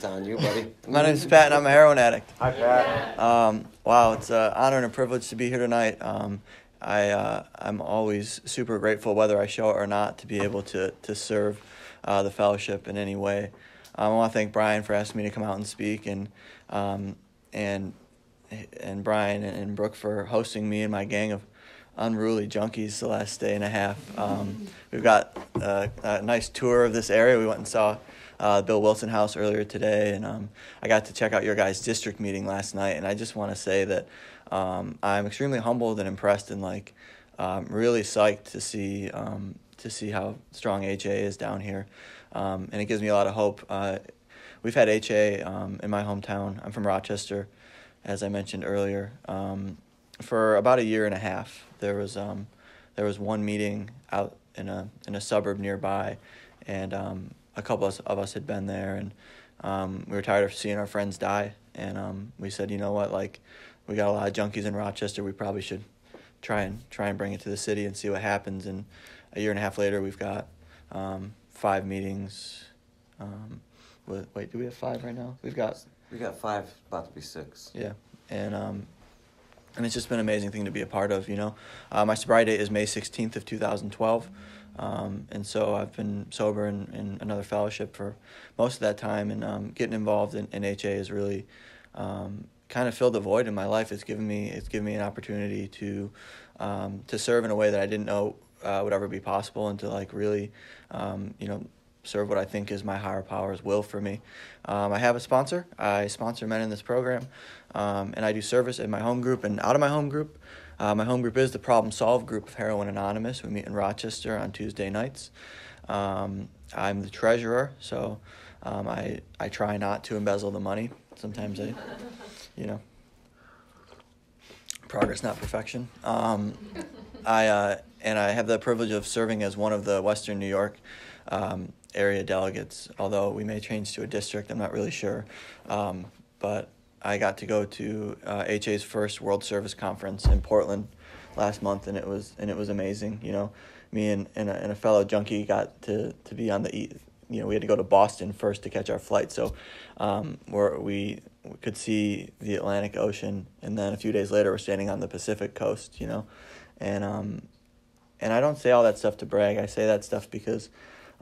It's on you, buddy. My name's Pat, and I'm a heroin addict. Hi, Pat. Wow, it's an honor and a privilege to be here tonight. I'm always super grateful, whether I show it or not, to be able to serve the fellowship in any way. I want to thank Brian for asking me to come out and speak, and Brian and Brooke for hosting me and my gang of unruly junkies the last day and a half. We've got a nice tour of this area. We went and saw Bill Wilson House earlier today, and I got to check out your guys' district meeting last night, and I just want to say that I'm extremely humbled and impressed, and really psyched to see how strong HA is down here, and it gives me a lot of hope. We've had HA in my hometown. I'm from Rochester, as I mentioned earlier, for about a year and a half. There was one meeting out in a suburb nearby, and a couple of us had been there, and we were tired of seeing our friends die, and we said, you know what, we got a lot of junkies in Rochester. We probably should try and bring it to the city and see what happens. And a year and a half later, we've got 5 meetings. Wait, do we have 5 right now? We got 5, about to be 6. Yeah, and it's just been an amazing thing to be a part of, My sobriety date is May 16th of 2012, and so I've been sober in another fellowship for most of that time, and getting involved in HA has really kind of filled the void in my life. It's given me an opportunity to serve in a way that I didn't know would ever be possible, and to really serve what I think is my higher power's will for me. I have a sponsor. I sponsor men in this program, and I do service in my home group and out of my home group. My home group is the Problem Solve group of Heroin Anonymous. We meet in Rochester on Tuesday nights. I'm the treasurer, so I try not to embezzle the money. Sometimes progress, not perfection. I have the privilege of serving as one of the Western New York area delegates, although we may change to a district. I'm not really sure. But I got to go to HA's first World Service Conference in Portland last month, and it was amazing. Me and a fellow junkie got to be on the we had to go to Boston first to catch our flight, so we could see the Atlantic Ocean, and then a few days later we're standing on the Pacific coast, and I don't say all that stuff to brag. I say that stuff because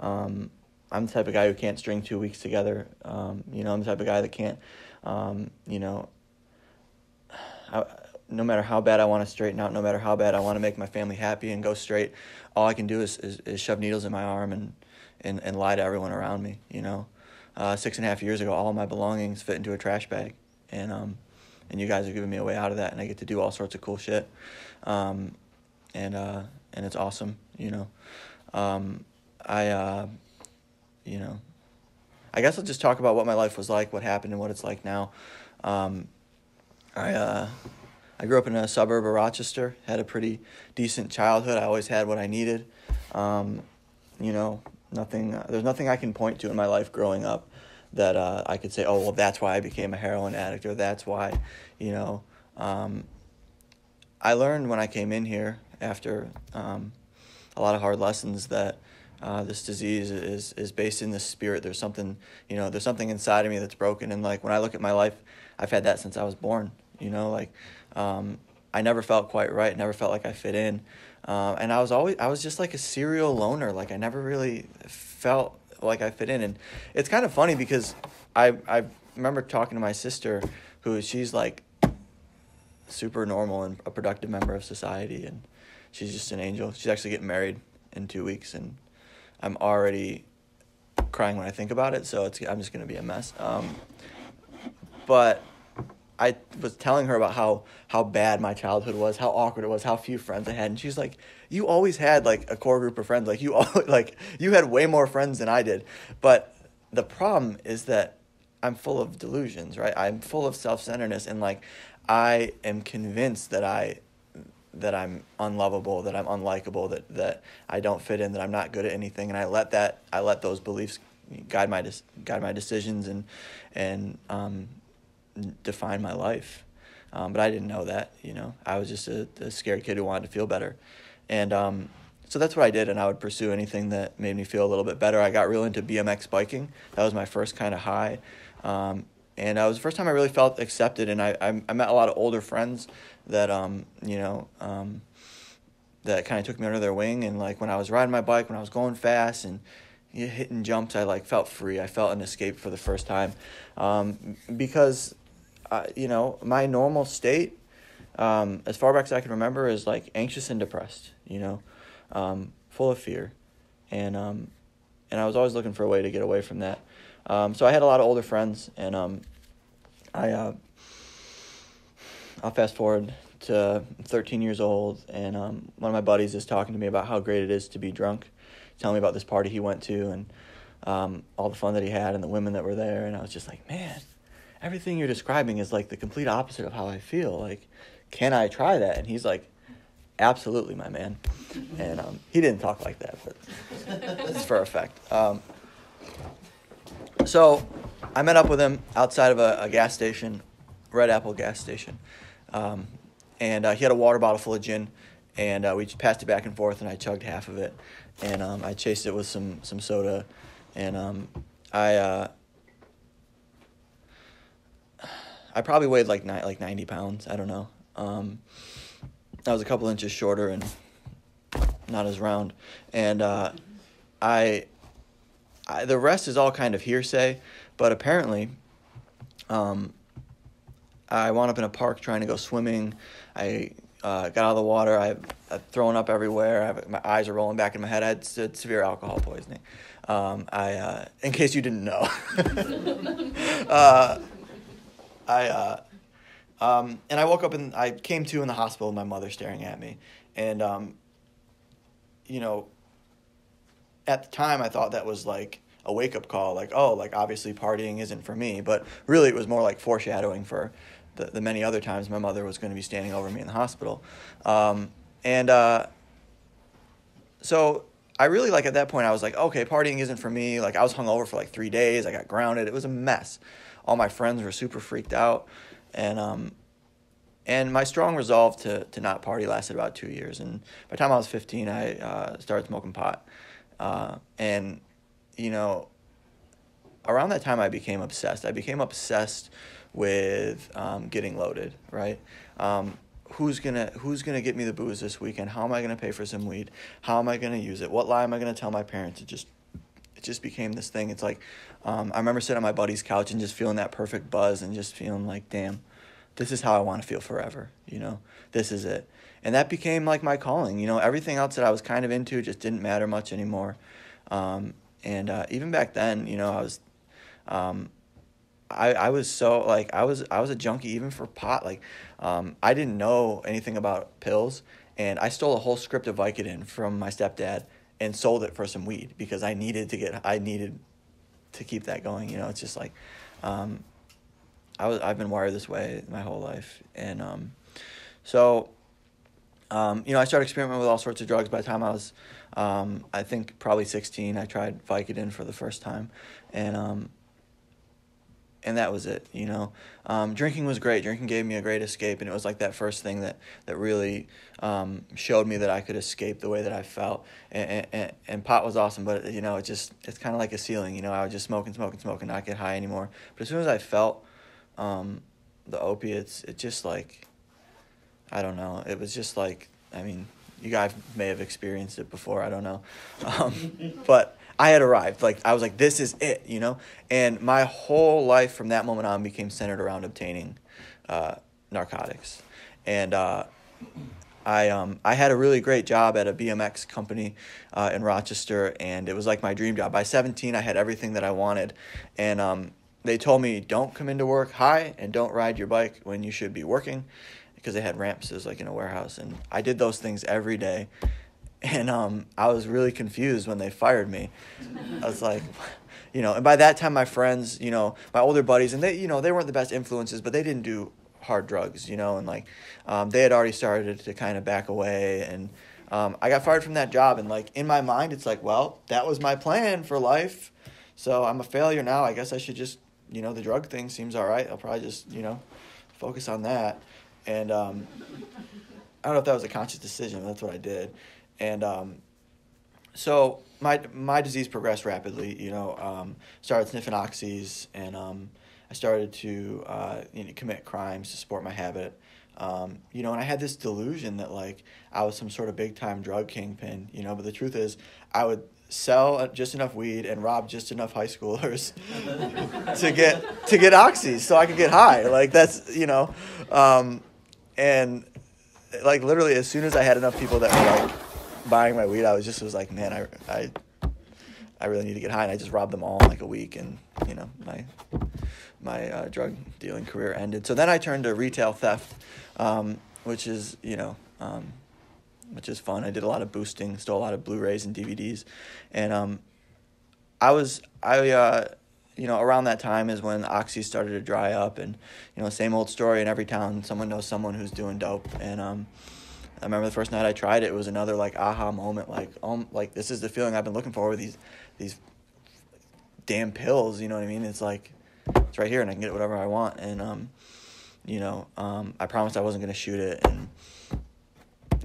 I'm the type of guy who can't string 2 weeks together. I'm the type of guy that can't, no matter how bad I want to straighten out, no matter how bad I want to make my family happy and go straight, all I can do is shove needles in my arm and lie to everyone around me, 6.5 years ago, all of my belongings fit into a trash bag, and you guys are giving me a way out of that, and I get to do all sorts of cool shit, and it's awesome, I guess I'll just talk about what my life was like, what happened, and what it's like now. I grew up in a suburb of Rochester, had a pretty decent childhood. I always had what I needed. There's nothing I can point to in my life growing up that I could say, oh, well, that's why I became a heroin addict, or that's why, I learned when I came in here after a lot of hard lessons that this disease is based in the spirit. There's something inside of me that's broken. And when I look at my life, I've had that since I was born, I never felt quite right. Never felt like I fit in. And I was just like a serial loner. I never really felt like I fit in. And it's kind of funny because I remember talking to my sister, she's super normal and a productive member of society. And she's just an angel. She's actually getting married in 2 weeks, and I'm already crying when I think about it, so I'm just going to be a mess. But I was telling her about how bad my childhood was, how awkward it was, how few friends I had, and she's like, "You always had a core group of friends. You had way more friends than I did." But the problem is that I'm full of delusions, right? I'm full of self-centeredness, and I am convinced that I'm unlovable, that I'm unlikable, that I don't fit in, that I'm not good at anything, and I let those beliefs guide my decisions and define my life. But I didn't know that, I was just a scared kid who wanted to feel better, and so that's what I did, and I would pursue anything that made me feel a little bit better. I got real into BMX biking. That was my first kind of high. And it was the first time I really felt accepted, and I met a lot of older friends that that kind of took me under their wing. And like when I was riding my bike, when I was going fast and hitting jumps, I like felt free. I felt an escape for the first time, because my normal state, as far back as I can remember, is like anxious and depressed. Full of fear, and I was always looking for a way to get away from that. So I had a lot of older friends, and I'll fast forward to 13 years old, and one of my buddies is talking to me about how great it is to be drunk, telling me about this party he went to and all the fun that he had and the women that were there. And I was just like, man, everything you're describing is like the complete opposite of how I feel. Like, can I try that? And he's like, absolutely, my man. And he didn't talk like that, but it's for effect. So I met up with him outside of a gas station, Red Apple gas station. And he had a water bottle full of gin, and we just passed it back and forth, and I chugged half of it. And I chased it with some soda, and I probably weighed like 90 pounds. I don't know. I was a couple inches shorter and not as round. And the rest is all kind of hearsay, but apparently I wound up in a park trying to go swimming. I got out of the water. I've thrown up everywhere. My eyes are rolling back in my head. I had severe alcohol poisoning. In case you didn't know. And I woke up and I came to in the hospital with my mother staring at me. And, at the time I thought that was like a wake-up call. Like, oh, like obviously partying isn't for me. But really it was more like foreshadowing for the many other times my mother was going to be standing over me in the hospital. So I really, like, at that point I was like, okay, partying isn't for me. Like, I was hungover for like 3 days. I got grounded. It was a mess. All my friends were super freaked out. And my strong resolve to not party lasted about 2 years. And by the time I was 15, I started smoking pot. And around that time I became obsessed. I became obsessed with getting loaded, right? Who's gonna get me the booze this weekend? How am I gonna pay for some weed? How am I gonna use it? What lie am I gonna tell my parents? It just became this thing. It's like I remember sitting on my buddy's couch and just feeling that perfect buzz and just feeling like, damn, this is how I want to feel forever. This is it. And that became like my calling. Everything else that I was kind of into just didn't matter much anymore. Even back then, I was so like I was a junkie even for pot. Like I didn't know anything about pills, and I stole a whole script of Vicodin from my stepdad and sold it for some weed because I needed to keep that going. It's just like I've been wired this way my whole life. And I started experimenting with all sorts of drugs. By the time I was I think probably 16, I tried Vicodin for the first time, and that was it. Drinking was great. Drinking gave me a great escape, and it was like that first thing that really showed me that I could escape the way that I felt. And pot was awesome, but it's kind of like a ceiling. I would just smoke and not get high anymore. But as soon as I felt the opiates, it just like, I don't know. It was just like, I mean, you guys may have experienced it before. I don't know, but I had arrived. Like, I was like, this is it, And my whole life from that moment on became centered around obtaining narcotics. And I had a really great job at a BMX company in Rochester, and it was like my dream job. By 17, I had everything that I wanted, and they told me, don't come into work high and don't ride your bike when you should be working, because they had ramps. It was like in a warehouse, and I did those things every day. And I was really confused when they fired me. I was like, and by that time my friends, my older buddies, and they weren't the best influences, but they didn't do hard drugs, and like they had already started to kind of back away. And I got fired from that job, and like in my mind it's like, well, that was my plan for life, so I'm a failure now. I guess I should just, the drug thing seems all right. I'll probably just, focus on that. And I don't know if that was a conscious decision, but that's what I did. And so my disease progressed rapidly. Started sniffing oxys, and I started to commit crimes to support my habit. And I had this delusion that like I was some sort of big time drug kingpin, but the truth is I would sell just enough weed and rob just enough high schoolers to get oxys so I could get high. Like that's, and like literally as soon as I had enough people that were like buying my weed, I was like, man, I really need to get high. And I just robbed them all in like a week. And, my drug dealing career ended. So then I turned to retail theft, which is fun. I did a lot of boosting, stole a lot of Blu-rays and DVDs. And around that time is when Oxy started to dry up. And, same old story in every town. Someone knows someone who's doing dope. And I remember the first night I tried it, it was another like aha moment. Like this is the feeling I've been looking for with these damn pills. You know what I mean? It's like, it's right here and I can get whatever I want. And, I promised I wasn't going to shoot it. And,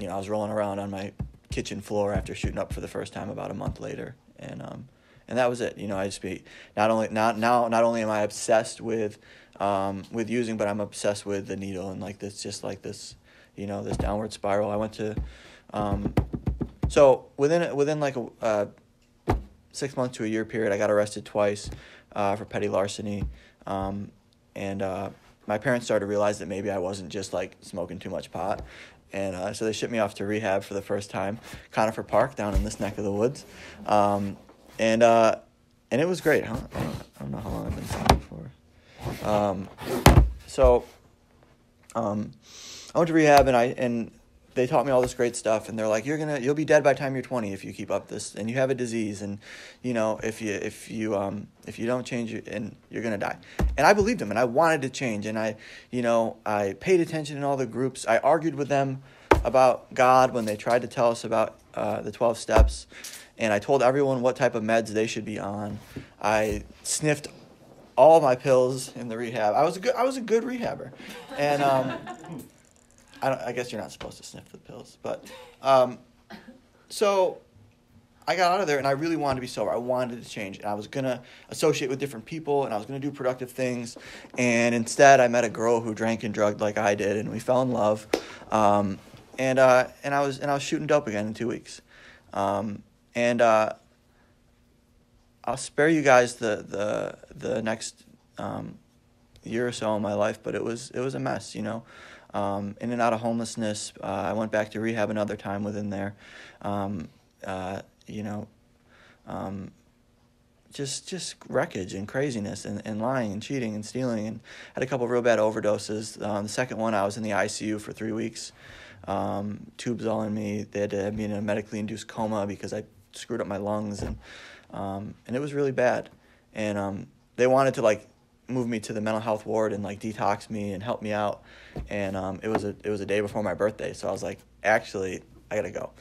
I was rolling around on my kitchen floor after shooting up for the first time about a month later. And that was it. I just not only am I obsessed with using, but I'm obsessed with the needle and like this, just like this, this downward spiral. I went to, so within like a 6 months to a year period, I got arrested twice for petty larceny. My parents started to realize that maybe I wasn't just like smoking too much pot. And so they shipped me off to rehab for the first time, Conifer Park down in this neck of the woods. And it was great. I don't know how long I've been talking for. I went to rehab and they taught me all this great stuff, and they're like, you'll be dead by the time you're 20 if you keep up this, and you have a disease, and if you don't change, and you're gonna die. And I believed them, and I wanted to change, and I paid attention in all the groups. I argued with them about God when they tried to tell us about the 12 steps, and I told everyone what type of meds they should be on. I sniffed all my pills in the rehab. I was a good rehabber, and I guess you're not supposed to sniff the pills, but so I got out of there and I really wanted to be sober. I wanted to change, and I was gonna associate with different people, and I was gonna do productive things. And instead, I met a girl who drank and drugged like I did, and we fell in love. And I was shooting dope again in 2 weeks. I'll spare you guys the next year or so in my life, but it was a mess, in and out of homelessness. I went back to rehab another time within there. Just wreckage and craziness and lying and cheating and stealing, and had a couple of real bad overdoses. The second one, I was in the ICU for 3 weeks, tubes all in me. They had to have me in a medically induced coma because I screwed up my lungs, and it was really bad. And they wanted to like move me to the mental health ward and like detox me and help me out. And it was a day before my birthday, so I was like, actually, I gotta go.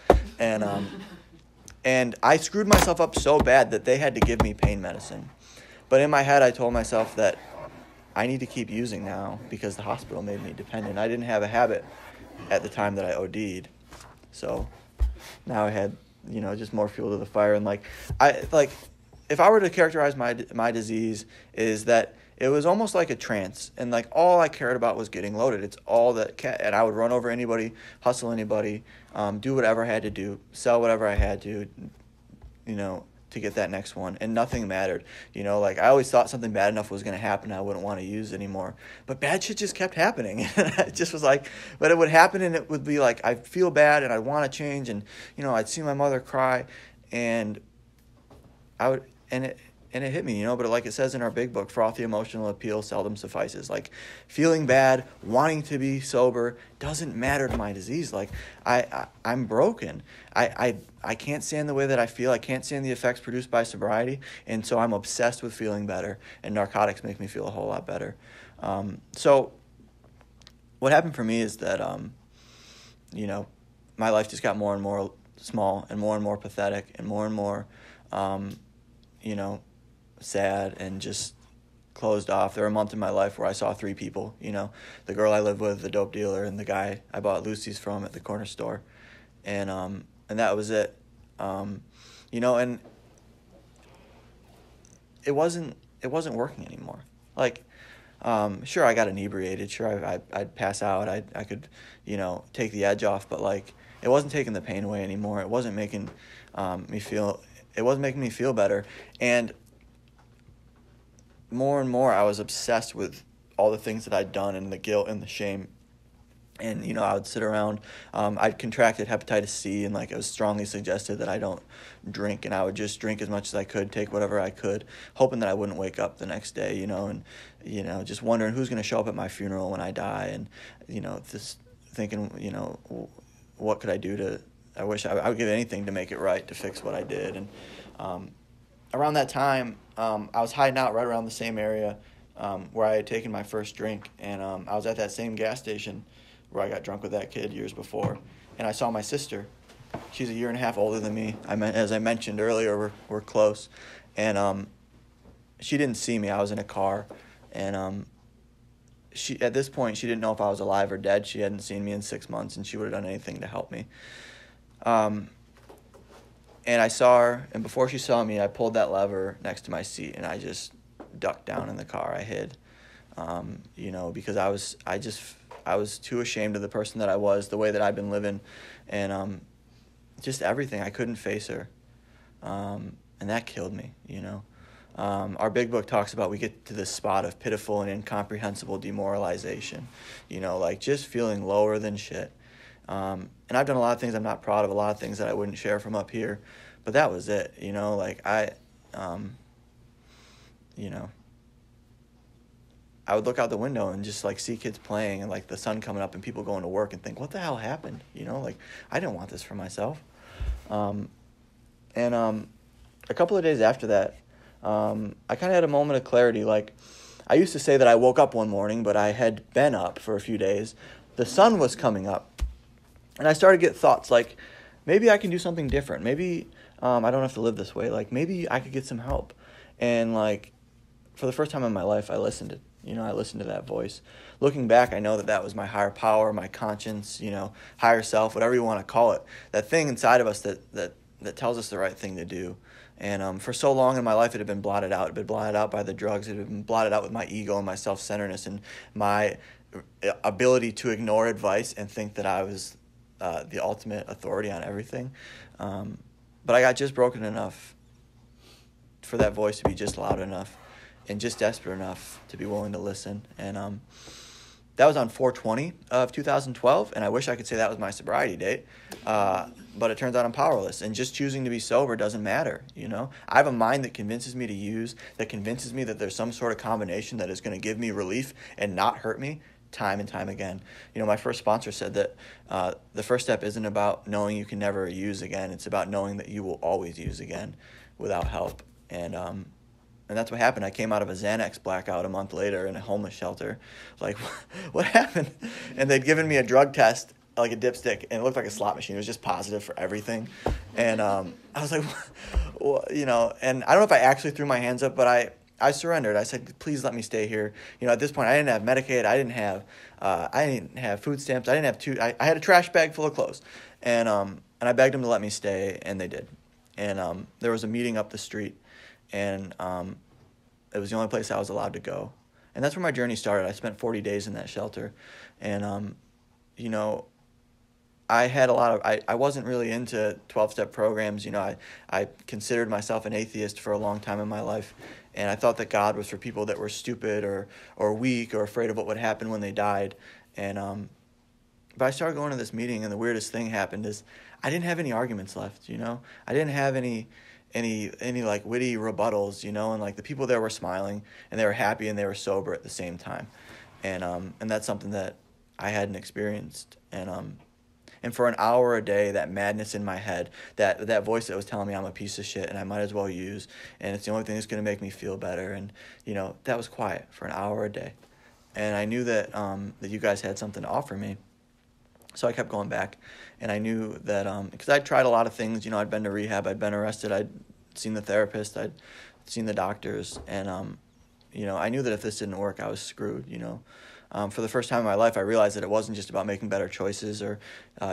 And I screwed myself up so bad that they had to give me pain medicine. But in my head, I told myself that I need to keep using now because the hospital made me dependent. I didn't have a habit at the time that I OD'd, so now I had just more fuel to the fire. And if I were to characterize my disease, is that it was almost like a trance, and like all I cared about was getting loaded. It's all and I would run over anybody, hustle anybody, do whatever I had to do, sell whatever I had to get that next one, and nothing mattered. I always thought something bad enough was going to happen, I wouldn't want to use anymore. But bad shit just kept happening. It just was like, but it would happen, and it would be like, I'd feel bad, and I'd want to change, and I'd see my mother cry, and it hit me, but like it says in our big book, frothy emotional appeal seldom suffices. Like, feeling bad, wanting to be sober doesn't matter to my disease. Like, I'm broken. I can't stand the way that I feel. I can't stand the effects produced by sobriety, and so I'm obsessed with feeling better, and narcotics make me feel a whole lot better. So what happened for me is that, my life just got more and more small and more pathetic and more, sad and just closed off. There were a month in my life where I saw 3 people, the girl I lived with, the dope dealer, and the guy I bought Lucy's from at the corner store. And that was it. And it wasn't working anymore. Like, Sure, I got inebriated. Sure, I'd pass out. I could, take the edge off. But like, it wasn't taking the pain away anymore. It wasn't making me feel. It wasn't making me feel better. And more and more, I was obsessed with all the things that I'd done and the guilt and the shame. And, I would sit around. I'd contracted hepatitis C, and like it was strongly suggested that I don't drink, and I would just drink as much as I could, take whatever I could, hoping that I wouldn't wake up the next day, and just wondering who's going to show up at my funeral when I die, and just thinking, what could I do to? I wish I would give anything to make it right, to fix what I did. And around that time, I was hiding out right around the same area where I had taken my first drink, and I was at that same gas station where I got drunk with that kid years before, and I saw my sister. She's a year and a half older than me. As I mentioned earlier, we're close, and she didn't see me. I was in a car, and she at this point she didn't know if I was alive or dead. She hadn't seen me in 6 months, and she would have done anything to help me. And I saw her, and before she saw me, I pulled that lever next to my seat, and I just ducked down in the car. I hid, because I was too ashamed of the person that I was, the way that I'd been living, and just everything. I couldn't face her, and that killed me, Our big book talks about we get to this spot of pitiful and incomprehensible demoralization, like just feeling lower than shit. And I've done a lot of things I'm not proud of, a lot of things that I wouldn't share from up here, but that was it, I would look out the window and just like see kids playing and like the sun coming up and people going to work and think, what the hell happened? I didn't want this for myself. And a couple of days after that, I kind of had a moment of clarity. Like, I used to say that I woke up one morning, but I had been up for a few days. The sun was coming up, and I started to get thoughts like, maybe I can do something different. Maybe I don't have to live this way. Like, maybe I could get some help. And like, for the first time in my life, I listened to that voice. Looking back, I know that was my higher power, my conscience, higher self, whatever you want to call it. That thing inside of us that tells us the right thing to do. And for so long in my life, it had been blotted out. It had been blotted out by the drugs. It had been blotted out with my ego and my self-centeredness and my ability to ignore advice and think that I was the ultimate authority on everything. But I got just broken enough for that voice to be just loud enough and just desperate enough to be willing to listen. And that was on 4/20 of 2012, and I wish I could say that was my sobriety date, but it turns out I'm powerless, and just choosing to be sober doesn't matter, I have a mind that convinces me to use, that convinces me that there's some sort of combination that is going to give me relief and not hurt me time and time again. My first sponsor said that the first step isn't about knowing you can never use again, it's about knowing that you will always use again without help. And that's what happened. I came out of a Xanax blackout a month later in a homeless shelter. Like, what happened? And they'd given me a drug test, like a dipstick, and it looked like a slot machine. It was just positive for everything. And I was like, well, and I don't know if I actually threw my hands up, but I surrendered. I said, please let me stay here. At this point, I didn't have Medicaid. I didn't have food stamps. I had a trash bag full of clothes. And I begged them to let me stay, and they did. And there was a meeting up the street, and it was the only place I was allowed to go. And that's where my journey started. I spent 40 days in that shelter. And, I had I wasn't really into 12-step programs. I considered myself an atheist for a long time in my life. And I thought that God was for people that were stupid or weak or afraid of what would happen when they died. And but I started going to this meeting, and the weirdest thing happened is I didn't have any arguments left, I didn't have any like witty rebuttals, and like the people there were smiling and they were happy and they were sober at the same time. And that's something that I hadn't experienced. And for an hour a day, that madness in my head, that voice that was telling me I'm a piece of shit and I might as well use, and it's the only thing that's going to make me feel better. And, that was quiet for an hour a day. And I knew that you guys had something to offer me. So I kept going back, and I knew that because I'd tried a lot of things. I'd been to rehab, I'd been arrested, I'd seen the therapist, I'd seen the doctors, and I knew that if this didn't work, I was screwed. For the first time in my life, I realized that it wasn't just about making better choices or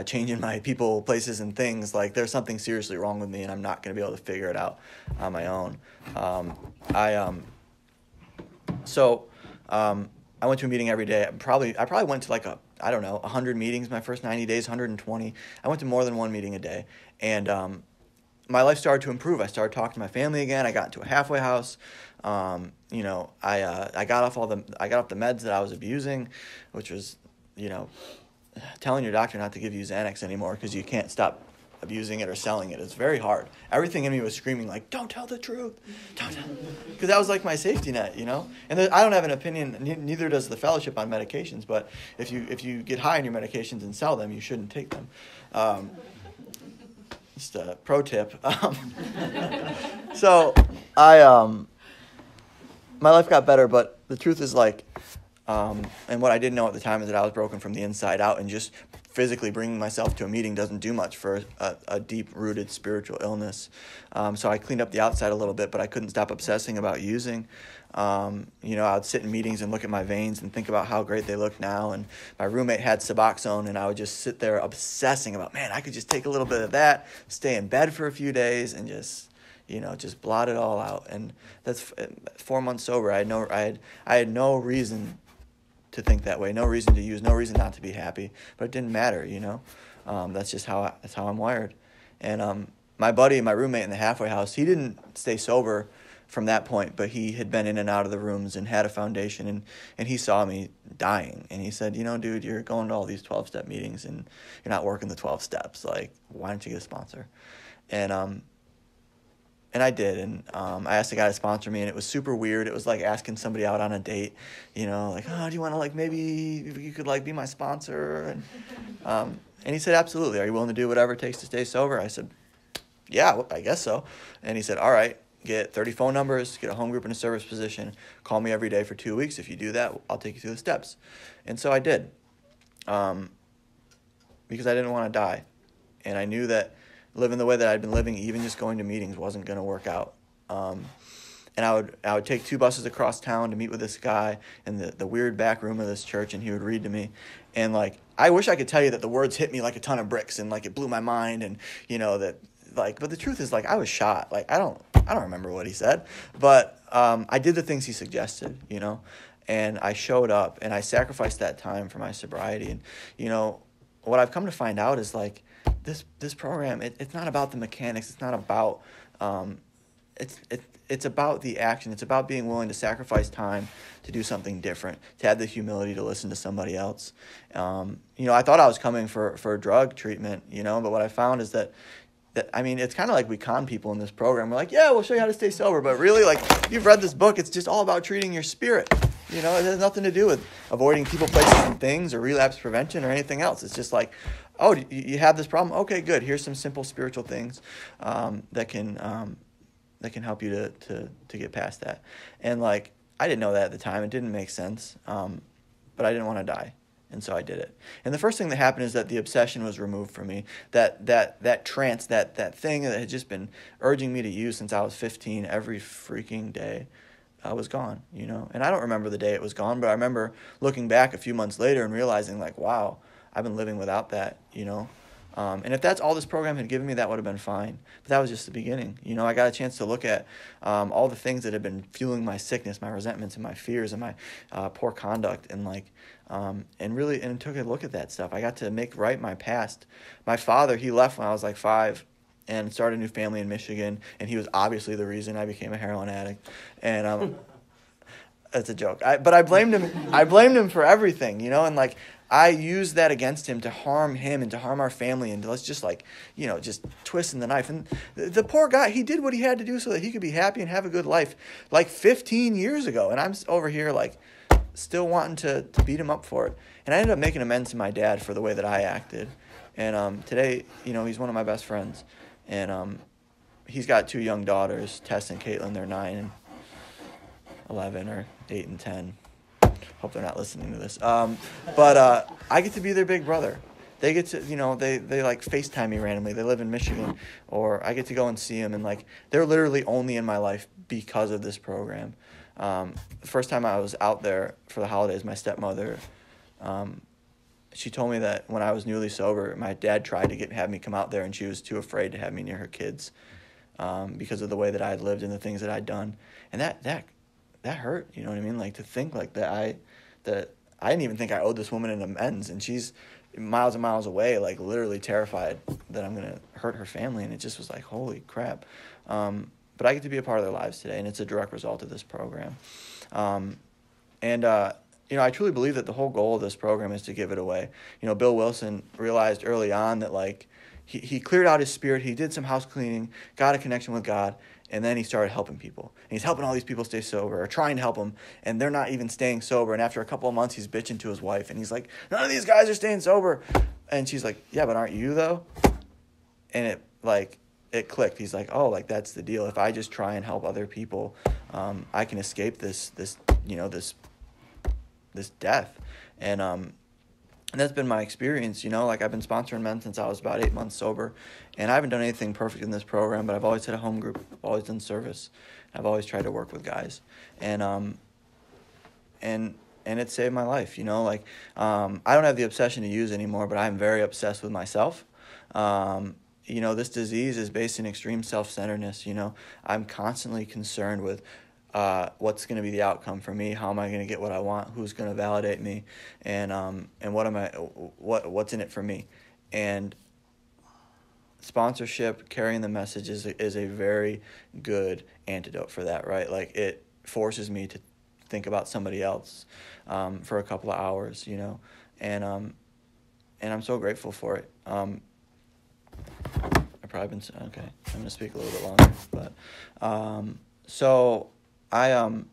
changing my people, places, and things. Like, there's something seriously wrong with me, and I'm not going to be able to figure it out on my own. I went to a meeting every day. I probably went to like 100 meetings my first 90 days, 120. I went to more than one meeting a day. And my life started to improve. I started talking to my family again. I got into a halfway house. I got off the meds that I was abusing, which was, telling your doctor not to give you Xanax anymore because you can't stop abusing it or selling it. It's very hard. Everything in me was screaming like, don't tell the truth. Don't tell. Because that was like my safety net, And I don't have an opinion, neither does the fellowship on medications, but if you get high on your medications and sell them, you shouldn't take them. Just a pro tip. So my life got better, but the truth is and what I didn't know at the time is that I was broken from the inside out, and just physically bringing myself to a meeting doesn't do much for a deep-rooted spiritual illness. So I cleaned up the outside a little bit, but I couldn't stop obsessing about using. I would sit in meetings and look at my veins and think about how great they look now. And my roommate had Suboxone, and I would just sit there obsessing about, man, I could just take a little bit of that, stay in bed for a few days, and just blot it all out. And that's 4 months sober. I had no reason to think that way, no reason to use, no reason not to be happy, but it didn't matter, That's just how I'm wired. And my buddy, my roommate in the halfway house, he didn't stay sober from that point, but he had been in and out of the rooms and had a foundation, and he saw me dying, and he said, dude, you're going to all these 12-step meetings and you're not working the 12 steps. Like, why don't you get a sponsor? And I did, and I asked a guy to sponsor me, and it was super weird. It was like asking somebody out on a date, like, oh, do you want to, maybe you could, be my sponsor? And he said, absolutely. Are you willing to do whatever it takes to stay sober? I said, yeah, well, I guess so. And he said, all right, get 30 phone numbers, get a home group in a service position, call me every day for 2 weeks. If you do that, I'll take you through the steps. And so I did, because I didn't want to die, and I knew that living the way that I'd been living, even just going to meetings, wasn't going to work out. And I would take 2 buses across town to meet with this guy in the weird back room of this church, and he would read to me. And I wish I could tell you that the words hit me like a ton of bricks, and it blew my mind, and but the truth is I was shot. I don't remember what he said, but I did the things he suggested, and I showed up, and I sacrificed that time for my sobriety. And what I've come to find out is this program, it's not about the mechanics. It's not about it's about the action. It's about being willing to sacrifice time to do something different, to have the humility to listen to somebody else. I thought I was coming for drug treatment, but what I found is that it's kind of like we con people in this program. We're like, yeah, we'll show you how to stay sober. But really, you've read this book, it's just all about treating your spirit. It has nothing to do with avoiding people, places, and things, or relapse prevention, or anything else. It's just oh, you have this problem? Okay, good. Here's some simple spiritual things that can help you to get past that. And I didn't know that at the time. It didn't make sense, but I didn't want to die. And so I did it. And the first thing that happened is that the obsession was removed from me. That trance, that thing that had just been urging me to use since I was 15 every freaking day was gone, And I don't remember the day it was gone, but I remember looking back a few months later and realizing wow, I've been living without that, And if that's all this program had given me, that would have been fine. But that was just the beginning. I got a chance to look at all the things that had been fueling my sickness, my resentments and my fears and my poor conduct, and took a look at that stuff. I got to make right my past. My father, he left when I was 5 and started a new family in Michigan, and he was obviously the reason I became a heroin addict. And that's a joke. But I blamed him. I blamed him for everything, and I used that against him to harm him and to harm our family, and let's just just twisting the knife. And the poor guy, he did what he had to do so that he could be happy and have a good life 15 years ago. And I'm over here still wanting to beat him up for it. And I ended up making amends to my dad for the way that I acted. And today, he's one of my best friends. And he's got 2 young daughters, Tess and Caitlin. They're 9 and 11, or 8 and 10. Hope they're not listening to this. But I get to be their big brother. They get to, they FaceTime me randomly. They live in Michigan, or I get to go and see them, and they're literally only in my life because of this program. The first time I was out there for the holidays, my stepmother, she told me that when I was newly sober, my dad tried to have me come out there, and she was too afraid to have me near her kids because of the way that I had lived and the things that I'd done. And that hurt, you know what I mean? To think that that I didn't even think I owed this woman an amends, and she's miles and miles away, like literally terrified that I'm gonna hurt her family, and it just was like, holy crap. But I get to be a part of their lives today, and it's a direct result of this program. I truly believe that the whole goal of this program is to give it away. Bill Wilson realized early on that like he cleared out his spirit, he did some house cleaning, got a connection with God, and then he started helping people. And he's helping all these people stay sober, or trying to help them, and they're not even staying sober. And after a couple of months, he's bitching to his wife, and he's like, none of these guys are staying sober. And she's like, yeah, but aren't you though? And it clicked. He's like, oh, like that's the deal. If I just try and help other people, I can escape this death. And that's been my experience. Like I've been sponsoring men since I was about 8 months sober, and I haven't done anything perfect in this program, but I've always had a home group, I've always done service, I've always tried to work with guys, and it saved my life. I don't have the obsession to use anymore, but I'm very obsessed with myself. This disease is based in extreme self-centeredness. I'm constantly concerned with what's going to be the outcome for me, how am I going to get what I want, who's going to validate me, and what's in it for me. And sponsorship, carrying the message is a very good antidote for that, right? Like it forces me to think about somebody else for a couple of hours, and I'm so grateful for it. I've probably been okay. I'm going to speak a little bit longer, but so I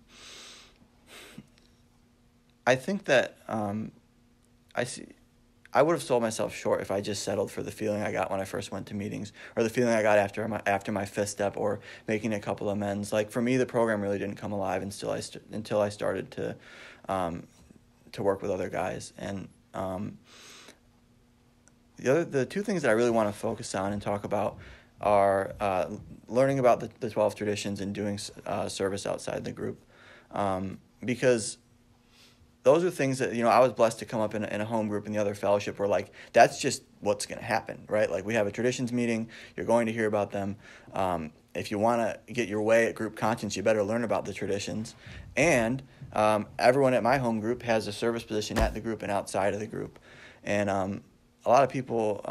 think that I would have sold myself short if I just settled for the feeling I got when I first went to meetings, or the feeling I got after my fifth step, or making a couple amends. Like for me, the program really didn't come alive until I started to work with other guys. And the two things that I really want to focus on and talk about are learning about the 12 traditions and doing service outside the group, because those are things that I was blessed to come up in a home group in the other fellowship where like that's just what's going to happen, right? Like we have a traditions meeting, you're going to hear about them. If you want to get your way at group conscience, you better learn about the traditions. And everyone at my home group has a service position at the group and outside of the group, and a lot of people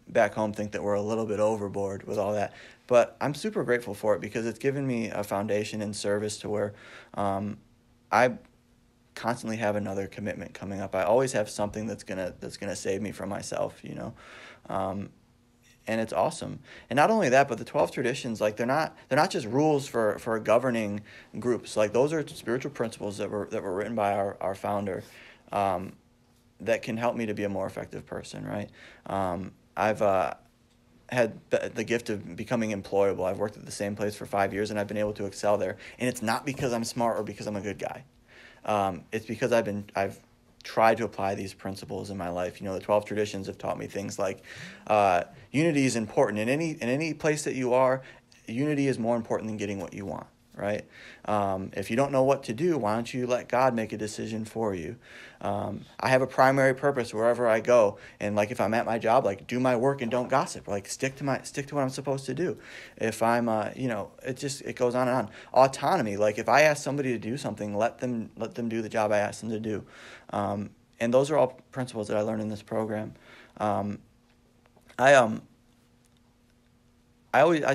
back home think that we're a little bit overboard with all that, but I'm super grateful for it because it's given me a foundation in service to where I constantly have another commitment coming up. I always have something that's gonna save me from myself, and it's awesome. And not only that, but the 12 traditions, like they're not just rules for governing groups. Like those are spiritual principles that were written by our founder. That can help me to be a more effective person, right? I've had the gift of becoming employable. I've worked at the same place for 5 years, and I've been able to excel there. And it's not because I'm smart or because I'm a good guy. It's because I've tried to apply these principles in my life. The 12 traditions have taught me things like unity is important. In any place that you are, unity is more important than getting what you want, right? If you don't know what to do, why don't you let God make a decision for you? I have a primary purpose wherever I go, and like if I'm at my job, like do my work and don't gossip. Like stick to what I'm supposed to do. If I'm, it goes on and on. Autonomy, like if I ask somebody to do something, let them do the job I asked them to do. And those are all principles that I learned in this program. I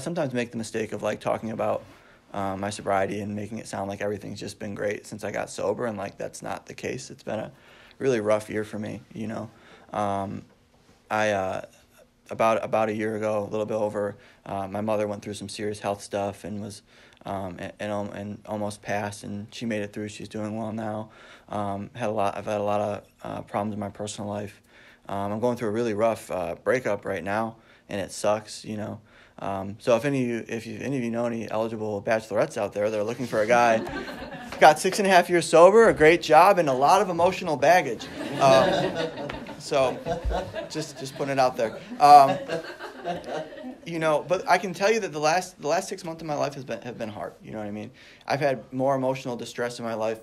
sometimes make the mistake of like talking about my sobriety and making it sound like everything's just been great since I got sober, and like that's not the case. It's been a really rough year for me, about a year ago, a little bit over, my mother went through some serious health stuff and was and almost passed, and she made it through. She's doing well now. I've had a lot of problems in my personal life. I'm going through a really rough breakup right now, and it sucks, So if any of you know any eligible bachelorettes out there that are looking for a guy, got 6.5 years sober, a great job, and a lot of emotional baggage. So just putting it out there. But I can tell you that the last 6 months of my life have been hard. You know what I mean? I've had more emotional distress in my life.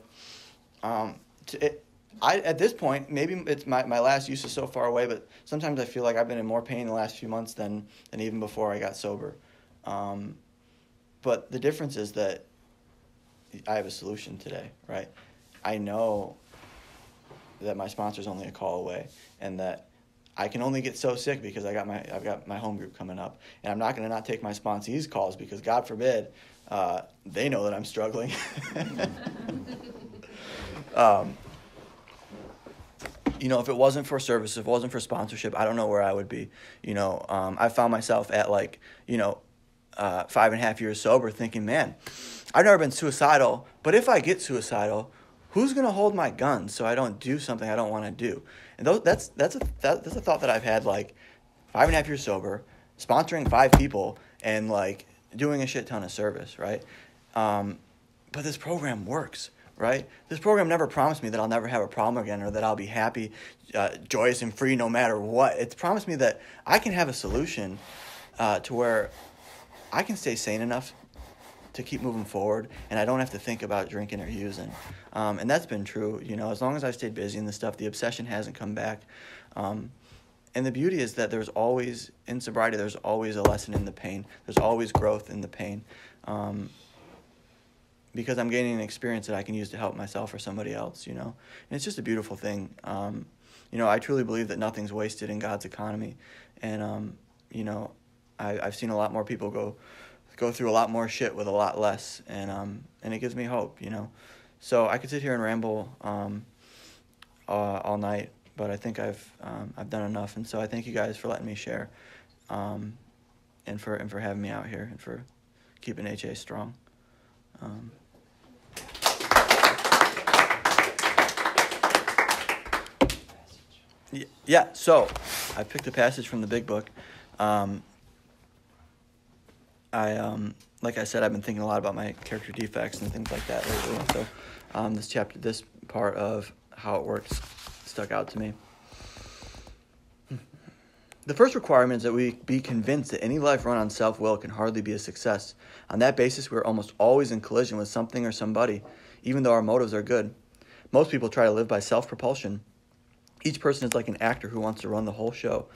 At this point, maybe it's my last use is so far away, but sometimes I feel like I've been in more pain the last few months than even before I got sober. But the difference is that I have a solution today, right? I know that my sponsor's only a call away, and that I can only get so sick because I've got my home group coming up, and I'm not going to not take my sponsees' calls because God forbid they know that I'm struggling. If it wasn't for service, if it wasn't for sponsorship, I don't know where I would be. I found myself at 5.5 years sober thinking, man, I've never been suicidal, but if I get suicidal, who's going to hold my gun so I don't do something I don't want to do? And that's a thought that I've had 5.5 years sober, sponsoring 5 people, and doing a shit ton of service, right? But this program works, right? This program never promised me that I'll never have a problem again or that I'll be happy, joyous, and free no matter what. It's promised me that I can have a solution to where I can stay sane enough to keep moving forward, and I don't have to think about drinking or using. And that's been true, as long as I've stayed busy in this stuff, the obsession hasn't come back. And the beauty is that in sobriety, there's always a lesson in the pain. There's always growth in the pain. Because I'm gaining an experience that I can use to help myself or somebody else, And it's just a beautiful thing. I truly believe that nothing's wasted in God's economy. And, I've seen a lot more people go through a lot more shit with a lot less, and it gives me hope, So I could sit here and ramble all night, but I think I've done enough, and so I thank you guys for letting me share, and for having me out here and for keeping HA strong. Yeah, so I picked a passage from the Big Book. Like I said, I've been thinking a lot about my character defects and things like that lately. So this part of how it works stuck out to me. The first requirement is that we be convinced that any life run on self-will can hardly be a success. On that basis, we're almost always in collision with something or somebody, even though our motives are good. Most people try to live by self-propulsion. Each person is like an actor who wants to run the whole show.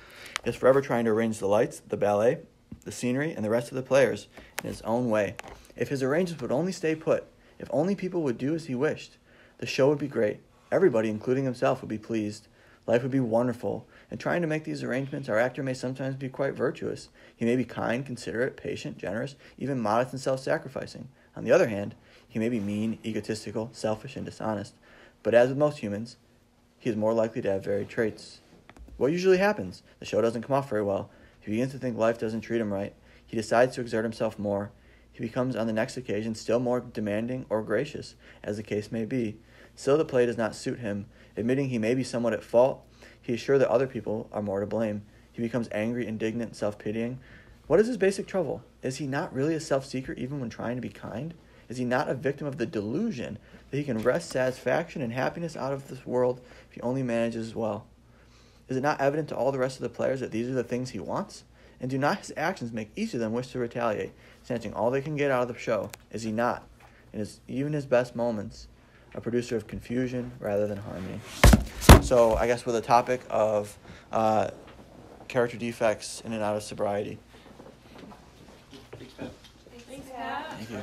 He is forever trying to arrange the lights, the ballet, the scenery, and the rest of the players in his own way. If his arrangements would only stay put, if only people would do as he wished, the show would be great. Everybody, including himself, would be pleased. Life would be wonderful. In trying to make these arrangements, our actor may sometimes be quite virtuous. He may be kind, considerate, patient, generous, even modest and self-sacrificing. On the other hand, he may be mean, egotistical, selfish, and dishonest. But as with most humans, he is more likely to have varied traits. What usually happens? The show doesn't come off very well. He begins to think life doesn't treat him right. He decides to exert himself more. He becomes, on the next occasion, still more demanding or gracious, as the case may be. Still the play does not suit him. Admitting he may be somewhat at fault, he is sure that other people are more to blame. He becomes angry, indignant, self-pitying. What is his basic trouble? Is he not really a self-seeker even when trying to be kind? Is he not a victim of the delusion that he can wrest satisfaction and happiness out of this world if he only manages well? Is it not evident to all the rest of the players that these are the things he wants? And do not his actions make each of them wish to retaliate, snatching all they can get out of the show? Is he not, in even his best moments, a producer of confusion rather than harmony? So I guess with a topic of character defects in and out of sobriety. Thanks, Pat. Thank you.